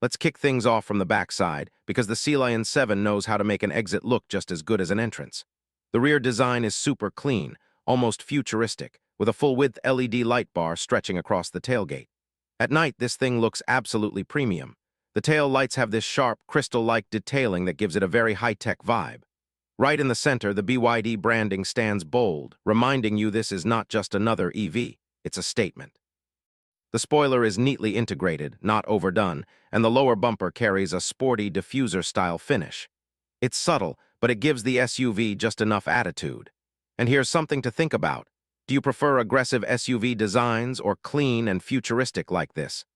Let's kick things off from the backside, because the Sealion 7 knows how to make an exit look just as good as an entrance. The rear design is super clean, almost futuristic, with a full-width LED light bar stretching across the tailgate. At night, this thing looks absolutely premium. The tail lights have this sharp, crystal-like detailing that gives it a very high-tech vibe. Right in the center, the BYD branding stands bold, reminding you this is not just another EV, it's a statement. The spoiler is neatly integrated, not overdone, and the lower bumper carries a sporty diffuser-style finish. It's subtle, but it gives the SUV just enough attitude. And here's something to think about. Do you prefer aggressive SUV designs or clean and futuristic like this?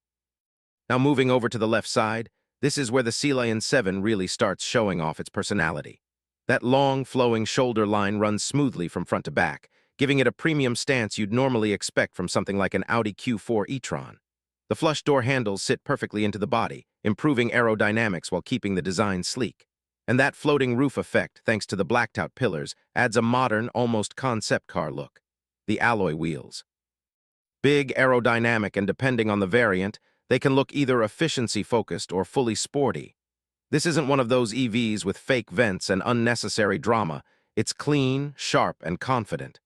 Now moving over to the left side, this is where the Sealion 7 really starts showing off its personality. That long, flowing shoulder line runs smoothly from front to back, giving it a premium stance you'd normally expect from something like an Audi Q4 e-tron. The flush door handles sit perfectly into the body, improving aerodynamics while keeping the design sleek. And that floating roof effect, thanks to the blacked-out pillars, adds a modern, almost concept car look. The alloy wheels. Big, aerodynamic, and depending on the variant, they can look either efficiency-focused or fully sporty. This isn't one of those EVs with fake vents and unnecessary drama. It's clean, sharp, and confident.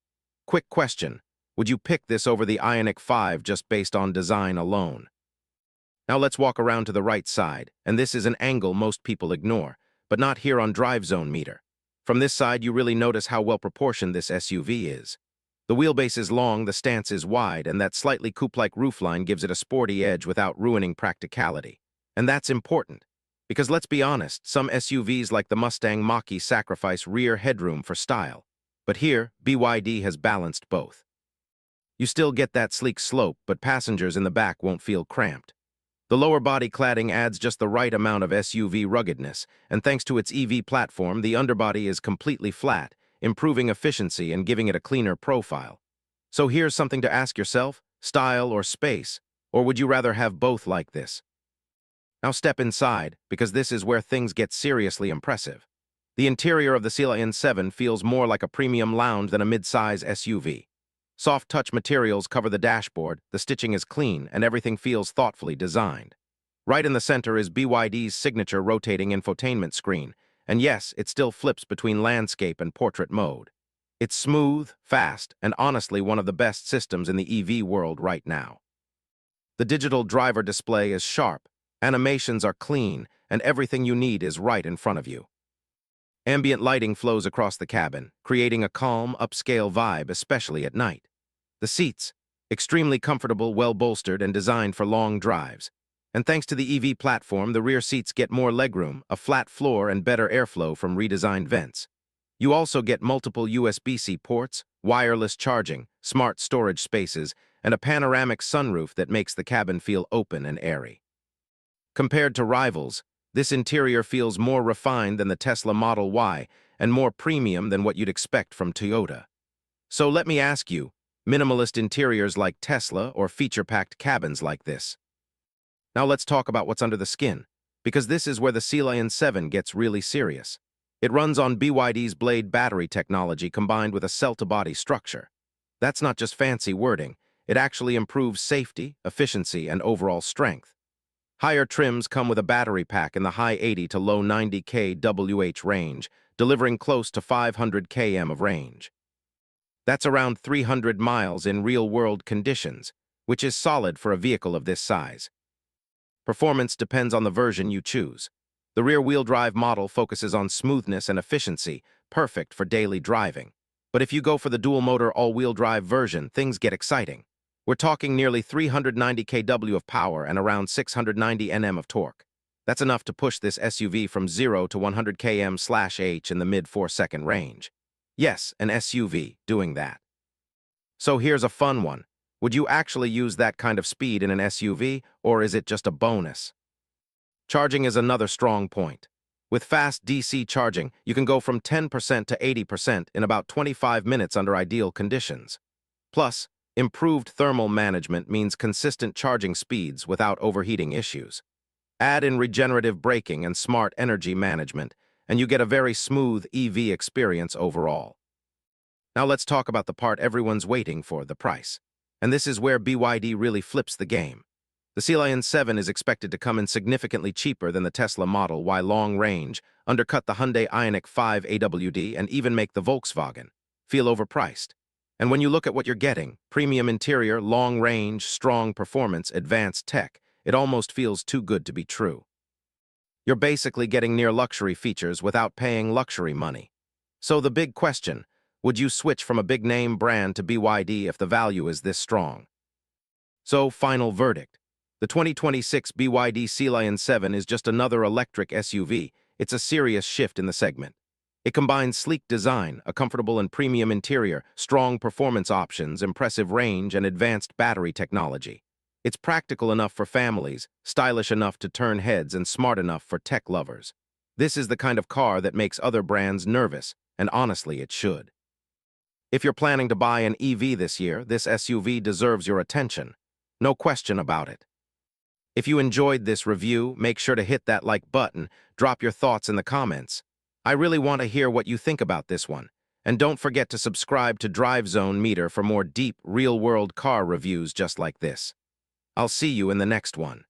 Quick question. Would you pick this over the Ioniq 5 just based on design alone? Now let's walk around to the right side, and this is an angle most people ignore, but not here on Drive Zone Meter. From this side, you really notice how well-proportioned this SUV is. The wheelbase is long, the stance is wide, and that slightly coupe-like roofline gives it a sporty edge without ruining practicality. And that's important, because let's be honest, some SUVs like the Mustang Mach-E sacrifice rear headroom for style. But here, BYD has balanced both. You still get that sleek slope, but passengers in the back won't feel cramped. The lower body cladding adds just the right amount of SUV ruggedness, and thanks to its EV platform, the underbody is completely flat, improving efficiency and giving it a cleaner profile. So here's something to ask yourself: style or space? Or would you rather have both like this? Now step inside, because this is where things get seriously impressive. The interior of the Sealion 7 feels more like a premium lounge than a mid-size SUV. Soft touch materials cover the dashboard, the stitching is clean, and everything feels thoughtfully designed. Right in the center is BYD's signature rotating infotainment screen, and yes, it still flips between landscape and portrait mode. It's smooth, fast, and honestly one of the best systems in the EV world right now. The digital driver display is sharp, animations are clean, and everything you need is right in front of you. Ambient lighting flows across the cabin, creating a calm, upscale vibe, especially at night. The seats, extremely comfortable, well-bolstered, and designed for long drives. And thanks to the EV platform, the rear seats get more legroom, a flat floor, and better airflow from redesigned vents. You also get multiple USB-C ports, wireless charging, smart storage spaces, and a panoramic sunroof that makes the cabin feel open and airy. Compared to rivals, this interior feels more refined than the Tesla Model Y and more premium than what you'd expect from Toyota. So let me ask you, minimalist interiors like Tesla or feature-packed cabins like this? Now let's talk about what's under the skin, because this is where the Sealion 7 gets really serious. It runs on BYD's Blade Battery technology combined with a cell-to-body structure. That's not just fancy wording, it actually improves safety, efficiency, and overall strength. Higher trims come with a battery pack in the high 80 to low 90 kWh range, delivering close to 500 km of range. That's around 300 miles in real-world conditions, which is solid for a vehicle of this size. Performance depends on the version you choose. The rear-wheel drive model focuses on smoothness and efficiency, perfect for daily driving. But if you go for the dual-motor all-wheel drive version, things get exciting. We're talking nearly 390 kW of power and around 690 Nm of torque. That's enough to push this SUV from 0 to 100 km/h in the mid-4-second range. Yes, an SUV doing that. So here's a fun one. Would you actually use that kind of speed in an SUV, or is it just a bonus? Charging is another strong point. With fast DC charging, you can go from 10% to 80% in about 25 minutes under ideal conditions. Plus, improved thermal management means consistent charging speeds without overheating issues. Add in regenerative braking and smart energy management, and you get a very smooth EV experience overall. Now let's talk about the part everyone's waiting for, the price. And this is where BYD really flips the game. The Sealion 7 is expected to come in significantly cheaper than the Tesla Model Y long range, undercut the Hyundai Ioniq 5 AWD, and even make the Volkswagen feel overpriced. And when you look at what you're getting, premium interior, long range, strong performance, advanced tech, it almost feels too good to be true. You're basically getting near luxury features without paying luxury money. So the big question, would you switch from a big-name brand to BYD if the value is this strong? So, final verdict. The 2026 BYD Sealion 7 is just another electric SUV. It's a serious shift in the segment. It combines sleek design, a comfortable and premium interior, strong performance options, impressive range, and advanced battery technology. It's practical enough for families, stylish enough to turn heads, and smart enough for tech lovers. This is the kind of car that makes other brands nervous, and honestly, it should. If you're planning to buy an EV this year, this SUV deserves your attention. No question about it. If you enjoyed this review, make sure to hit that like button, drop your thoughts in the comments. I really want to hear what you think about this one. And don't forget to subscribe to Drive Zone Meter for more deep, real-world car reviews just like this. I'll see you in the next one.